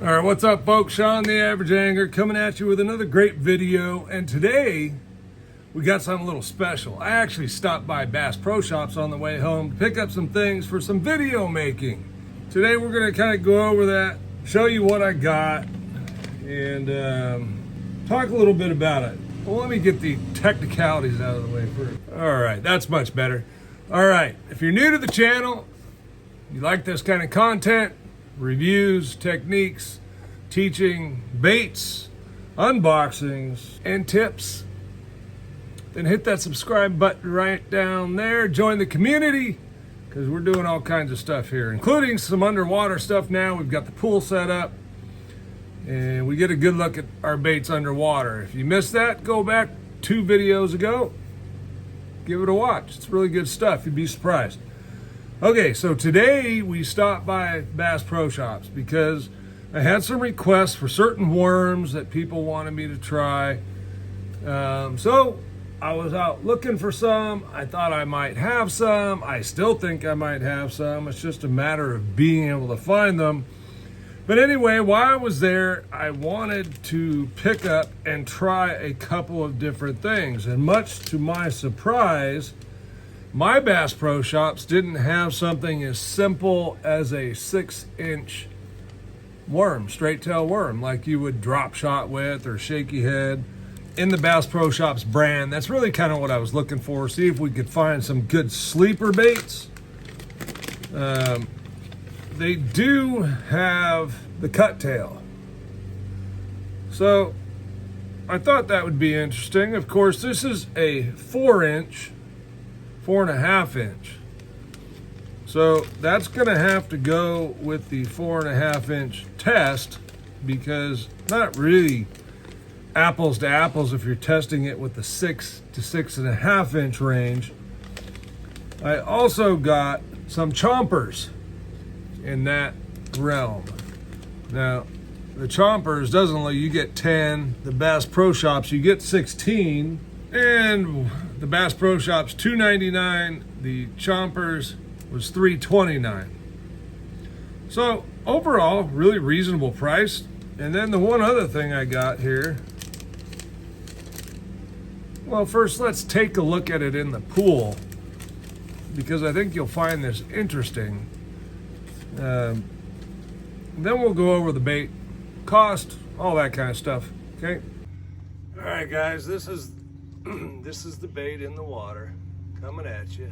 All right, what's up, folks? Sean, the Average Angler, coming at you with another great video. And today, we got something a little special. I actually stopped by Bass Pro Shops on the way home to pick up some things for some video making. Today, we're going to kind of go over that, show you what I got, and talk a little bit about it. Well, let me get the technicalities out of the way first. All right, that's much better. All right, if you're new to the channel, you like this kind of content, reviews, techniques, teaching, baits, unboxings, and tips, then hit that subscribe button right down there. Join the community, because we're doing all kinds of stuff here, including some underwater stuff now. We've got the pool set up, and we get a good look at our baits underwater. If you missed that, go back 2 videos ago. Give it a watch. It's really good stuff. You'd be surprised. Okay, so today we stopped by Bass Pro Shops because I had some requests for certain worms that people wanted me to try. So I was out looking for some. I thought I might have some. I still think I might have some. It's just a matter of being able to find them. But anyway, while I was there, I wanted to pick up and try a couple of different things. And much to my surprise, my Bass Pro Shops didn't have something as simple as a 6-inch worm, straight tail worm, like you would drop shot with or shaky head. In the Bass Pro Shops brand, that's really kind of what I was looking for. See if we could find some good sleeper baits. They do have the cut tail. So I thought that would be interesting. Of course, this is a 4-inch, 4.5 inch. So that's gonna have to go with the 4.5 inch test, because not really apples to apples if you're testing it with the 6 to 6.5 inch range. I also got some chompers in that realm. Now, the chompers doesn't let you get 10, the Bass Pro Shops you get 16, and the Bass Pro Shops $2.99, the chompers was $3.29. So overall, really reasonable price. And then the one other thing I got here, well, first let's take a look at it in the pool, because I think you'll find this interesting. Then we'll go over the bait, cost, all that kind of stuff, okay? All right, guys, this is the bait in the water coming at you.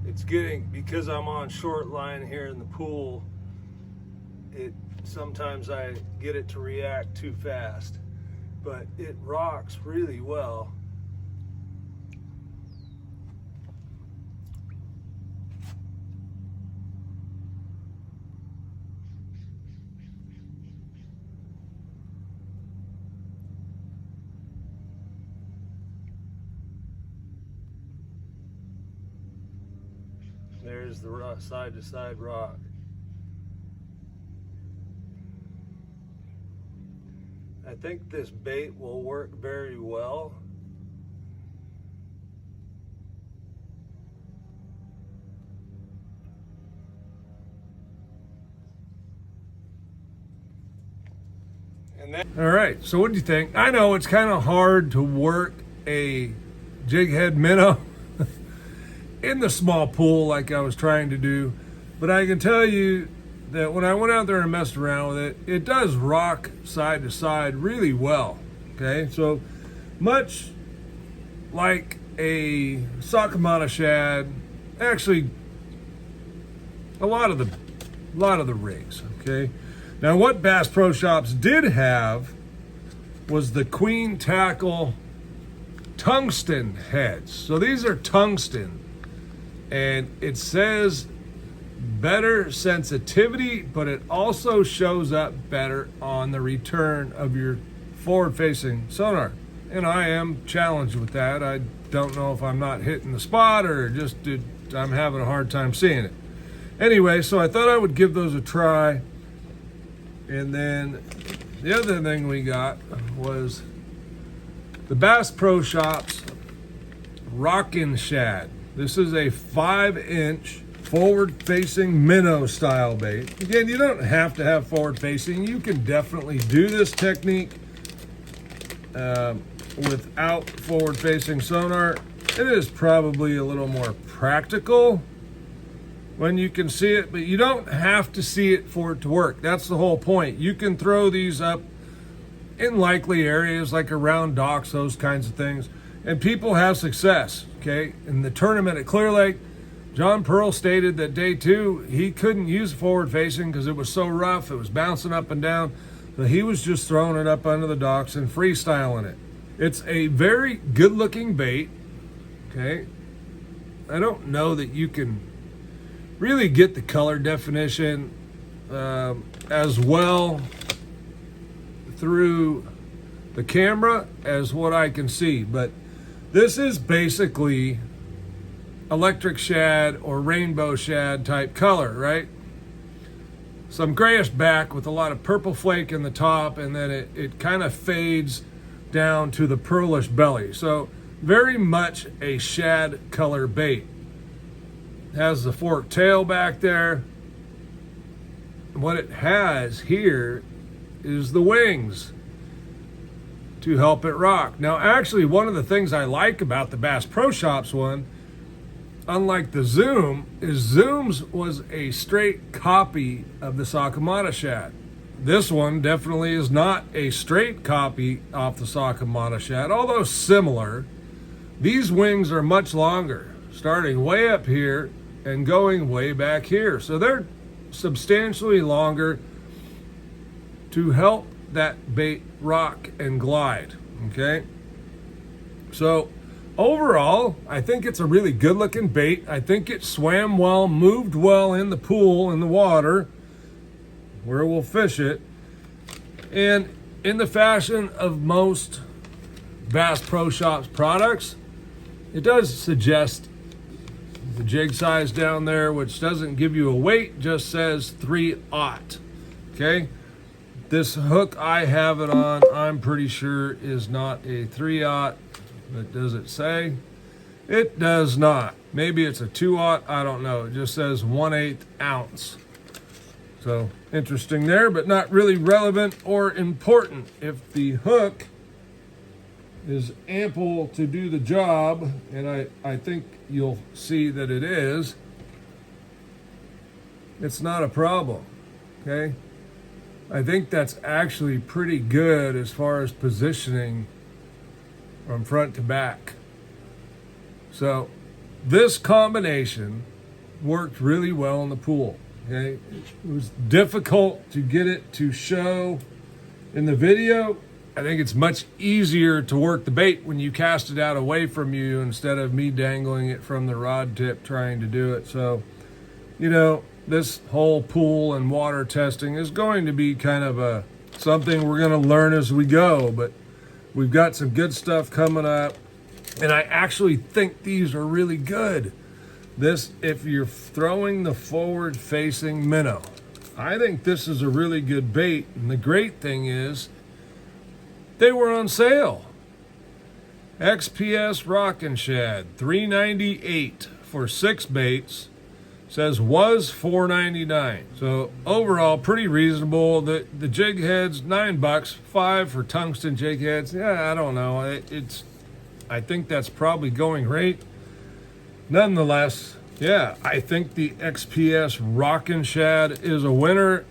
It's getting, because I'm on short line here in the pool, sometimes I get it to react too fast, but it rocks really well. There's the side-to-side rock. I think this bait will work very well. All right, so what do you think? I know it's kind of hard to work a jig head minnow in the small pool like I was trying to do, but I can tell you that when I went out there and messed around with it, it does rock side to side really well. Okay, so much like a Sakamana shad, actually a lot of the rigs. Okay, now what Bass Pro Shops did have was the Queen Tackle tungsten heads. So these are tungsten, and it says better sensitivity, but it also shows up better on the return of your forward-facing sonar. And I am challenged with that. I don't know if I'm not hitting the spot or just I'm having a hard time seeing it. Anyway, so I thought I would give those a try. And then the other thing we got was the Bass Pro Shops Rockin' Shad. This is a 5-inch forward-facing minnow style bait. Again, you don't have to have forward-facing. You can definitely do this technique without forward-facing sonar. It is probably a little more practical when you can see it, but you don't have to see it for it to work. That's the whole point. You can throw these up in likely areas like around docks, those kinds of things, and people have success. Okay, in the tournament at Clear Lake, John Pearl stated that day 2 he couldn't use forward facing because it was so rough, it was bouncing up and down, that he was just throwing it up under the docks and freestyling it. It's a very good looking bait. Okay, I don't know that you can really get the color definition as well through the camera as what I can see, but this is basically electric shad or rainbow shad type color, right? Some grayish back with a lot of purple flake in the top, and then it kind of fades down to the pearlish belly. So very much a shad color bait. Has the forked tail back there. What it has here is the wings to help it rock. Now, actually, one of the things I like about the Bass Pro Shops one, unlike the Zoom, is Zoom's was a straight copy of the Sakamata shad. This one definitely is not a straight copy off the Sakamata shad, although similar. These wings are much longer, starting way up here and going way back here. So they're substantially longer to help that bait rock and glide, okay? So overall, I think it's a really good looking bait. I think it swam well, moved well in the pool, in the water, where we'll fish it. And in the fashion of most Bass Pro Shops products, it does suggest the jig size down there, which doesn't give you a weight, just says 3/0. Okay? This hook I have it on, I'm pretty sure is not a 3/0, but does it say? It does not. Maybe it's a 2/0, I don't know. It just says 1/8 ounce. So interesting there, but not really relevant or important. If the hook is ample to do the job, and I think you'll see that it is, it's not a problem, okay? I think that's actually pretty good as far as positioning from front to back. So this combination worked really well in the pool, okay? It was difficult to get it to show in the video. I think it's much easier to work the bait when you cast it out away from you instead of me dangling it from the rod tip trying to do it. So, you know, this whole pool and water testing is going to be kind of something we're going to learn as we go, but we've got some good stuff coming up, and I actually think these are really good. This, if you're throwing the forward-facing minnow, I think this is a really good bait, and the great thing is they were on sale. XPS Rockin' Shad, $3.98 for 6 baits. Says was $4.99. So overall, pretty reasonable. The jig heads, $9, $5 for tungsten jig heads. Yeah, I don't know. I think that's probably going rate. Nonetheless, yeah, I think the XPS Rockin' Shad is a winner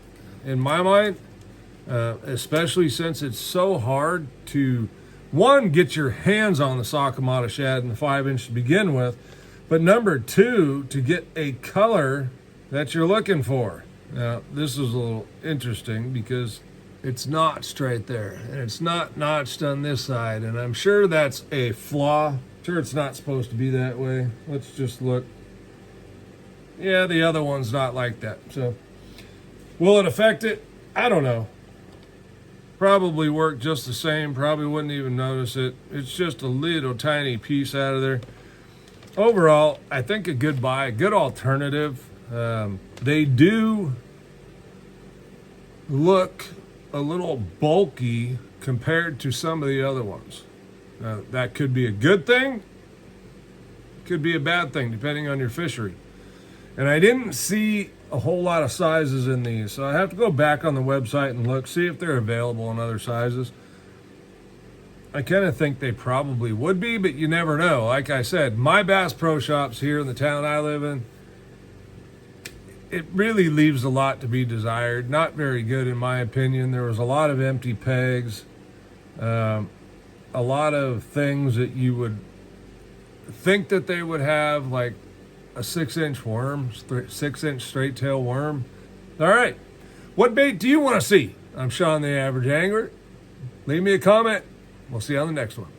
in my mind. Especially since it's so hard to, one, get your hands on the Sakamata shad in the 5-inch to begin with, but number 2, to get a color that you're looking for. Now, this is a little interesting because it's notched right there, and it's not notched on this side, and I'm sure that's a flaw. I'm sure it's not supposed to be that way. Let's just look. Yeah, the other one's not like that. So, will it affect it? I don't know. Probably work just the same, probably wouldn't even notice it. It's just a little tiny piece out of there. Overall, I think a good buy, a good alternative. They do look a little bulky compared to some of the other ones. That could be a good thing, could be a bad thing depending on your fishery. And I didn't see a whole lot of sizes in these, so I have to go back on the website and look, see if they're available in other sizes. I kind of think they probably would be, but you never know. Like I said, my Bass Pro Shops here in the town I live in, it really leaves a lot to be desired. Not very good in my opinion. There was a lot of empty pegs, a lot of things that you would think that they would have, like a 6-inch worm, 6-inch straight tail worm. All right, what bait do you want to see? I'm Sean the Average Angler. Leave me a comment. We'll see you on the next one.